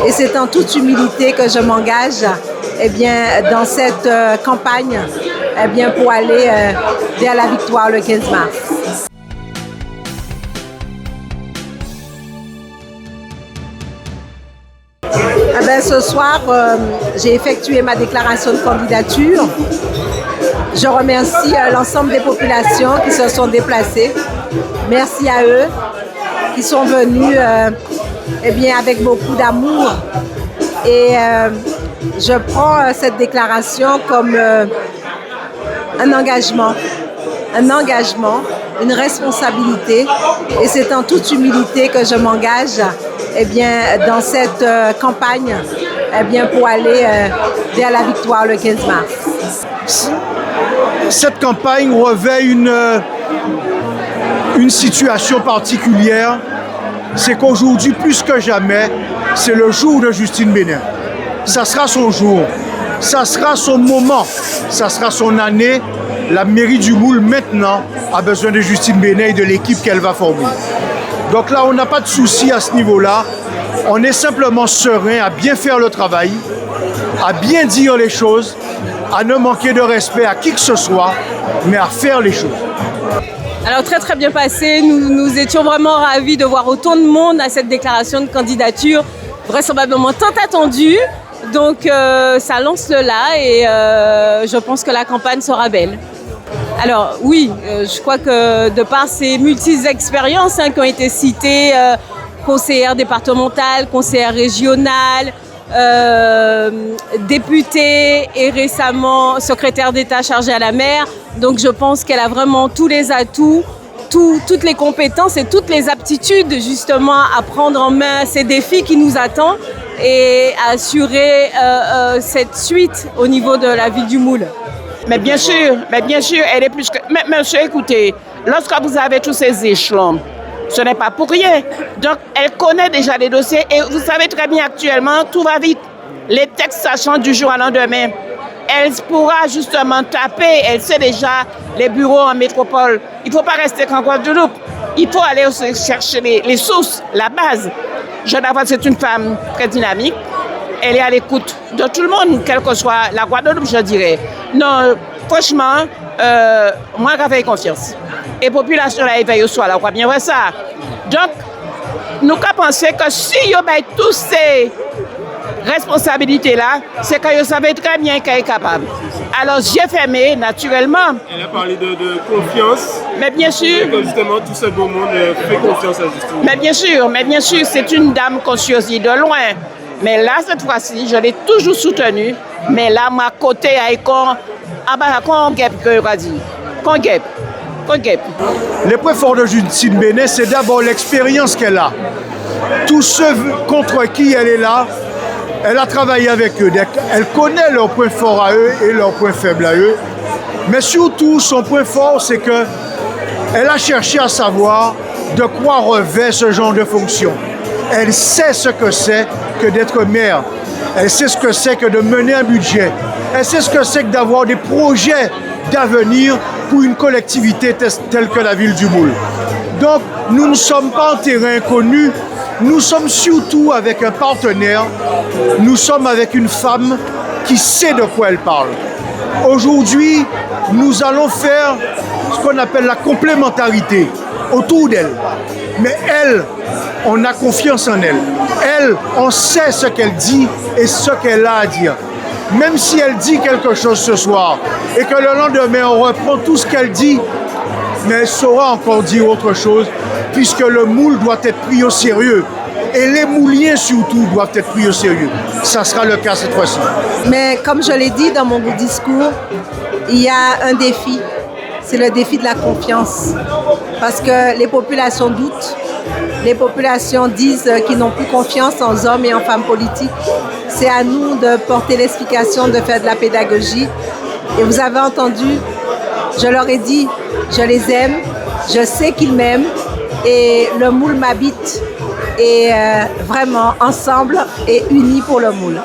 Et c'est en toute humilité que je m'engage dans cette campagne pour aller vers la victoire le 15 mars. Ce soir, j'ai effectué ma déclaration de candidature. Je remercie l'ensemble des populations qui se sont déplacées. Merci à eux qui sont venus avec beaucoup d'amour. Et je prends cette déclaration comme un engagement, une responsabilité. Et c'est en toute humilité que je m'engage dans cette campagne pour aller vers la victoire le 15 mars. Cette campagne revêt une situation particulière. C'est qu'aujourd'hui, plus que jamais, c'est le jour de Justine Benin. Ça sera son jour, ça sera son moment, ça sera son année. La mairie du Moule, maintenant, a besoin de Justine Benin et de l'équipe qu'elle va former. Donc là, on n'a pas de souci à ce niveau-là. On est simplement serein à bien faire le travail, à bien dire les choses, à ne manquer de respect à qui que ce soit, mais à faire les choses. Alors très bien passé, nous étions vraiment ravis de voir autant de monde à cette déclaration de candidature, vraisemblablement tant attendue. Donc ça lance le là et je pense que la campagne sera belle. Alors oui, je crois que de par ces multiples expériences qui ont été citées, conseillère départementale, conseillère régionale, députée et récemment secrétaire d'État chargée à la mer. Donc je pense qu'elle a vraiment tous les atouts, toutes les compétences et toutes les aptitudes justement à prendre en main ces défis qui nous attendent et à assurer cette suite au niveau de la ville du Moule. Mais bien sûr, elle est plus que... Mais monsieur, écoutez, lorsque vous avez tous ces échelons, ce n'est pas pour rien. Donc, elle connaît déjà les dossiers et vous savez très bien actuellement, tout va vite. Les textes, ça change du jour au lendemain. Elle pourra justement taper, elle sait déjà les bureaux en métropole. Il ne faut pas rester qu'en Guadeloupe. Il faut aller aussi chercher les sources, la base. Jeanne Avoine, c'est une femme très dynamique. Elle est à l'écoute de tout le monde, quelle que soit la Guadeloupe, je dirais. Non, franchement, moi, j'avais confiance. Et la population là, éveille au soir, là, on croit bien voir ça. Donc, nous pensons que si vous avez tous ces responsabilités-là, c'est que vous savez très bien qu'elle est capable. Alors, j'ai fermé, naturellement. Elle a parlé de confiance. Mais bien sûr. Et que justement, tout ce beau monde fait confiance à Justine. Mais bien sûr, c'est une dame conscieuse de loin. Mais là, cette fois-ci, je l'ai toujours soutenue. Mais là, ma côté a été qu'on guêpe, que je dis. Qu'on guêpe. Les points forts de Justine Benin, c'est d'abord l'expérience qu'elle a. Tous ceux contre qui elle est là, elle a travaillé avec eux. Elle connaît leurs points forts à eux et leurs points faibles à eux. Mais surtout, son point fort, c'est qu'elle a cherché à savoir de quoi revêt ce genre de fonction. Elle sait ce que c'est que d'être maire. Elle sait ce que c'est que de mener un budget. Elle sait ce que c'est que d'avoir des projets d'avenir pour une collectivité telle que la ville du Moule. Donc, nous ne sommes pas en terrain inconnu, nous sommes surtout avec un partenaire, nous sommes avec une femme qui sait de quoi elle parle. Aujourd'hui, nous allons faire ce qu'on appelle la complémentarité autour d'elle. Mais elle, on a confiance en elle. Elle, on sait ce qu'elle dit et ce qu'elle a à dire. Même si elle dit quelque chose ce soir et que le lendemain, on reprend tout ce qu'elle dit, mais elle saura encore dire autre chose, puisque le moule doit être pris au sérieux. Et les mouliens, surtout, doivent être pris au sérieux. Ça sera le cas cette fois-ci. Mais comme je l'ai dit dans mon discours, il y a un défi. C'est le défi de la confiance. Parce que les populations doutent. Les populations disent qu'ils n'ont plus confiance en hommes et en femmes politiques. C'est à nous de porter l'explication, de faire de la pédagogie. Et vous avez entendu, je leur ai dit, je les aime, je sais qu'ils m'aiment et le moule m'habite. Et vraiment ensemble et unis pour le moule.